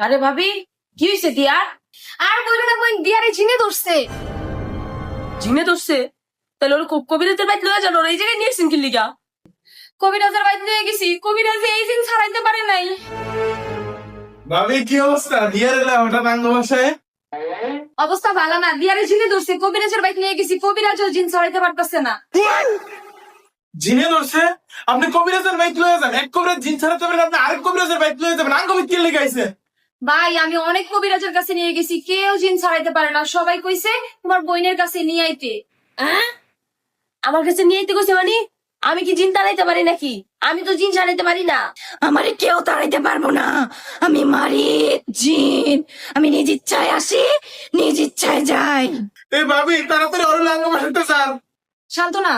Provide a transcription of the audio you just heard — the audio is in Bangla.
আরে ভাবি, কি হয়েছে দিয়ার? আর বললো না বোন, দিয়ারে ঝিনে ধরছে। জিনে ধরছে? তাহলে ওর কবিরাজের বাইক লয়ে যান, ওর এই জায়গায় নিয়েছেন কি লিগা? কবিরাজের বাড়িতে নিয়ে গেছি, কবিরাজ এই জিন ছাড়াইতে পারে নাই। ভাবি কি অবস্থা? দিয়ার এলা হঠাৎ আঙ্গ ভাষায়। অবস্থা ভালো না, দিয়ারে ঝিনে ধরছে, কবিরাজের বাড়িতে নিয়ে গেছি, কবিরাজও জিন ছাড়াইতে পারতেছে না। জিনে ধরছে? আপনি কবিরাজের বাইক লয়ে যান, এক কবিরাজ জিন ছাড়াতে পারেন, আপনি আরেক কবিরাজের বাইক লয়ে যাবেন, আঙ্গ ভিত কে লেগাইছে? ভাই আমি অনেক কবিরাজের কাছে নিয়ে গেছি, কেউ জিন ছাড়াইতে পারে না, সবাই কইছে তোমার বোনের কাছে নিয়ে আইতে। হ্যাঁ, আমার কাছে নিয়ে আইতে কইছে মানে? আমি কি জিন তাড়াইতে পারি নাকি? আমি তো জিন ছাড়াইতে পারি না। আমারে কেউ তাড়াইতে পারবো না। আমি মারি জিন। আমি নিজ ইচ্ছায় আসি, নিজ ইচ্ছায় যাই। এই ভাবি তাড়াতাড়ি ওর আঙ্গ ভাষাতে যান। শান্ত না,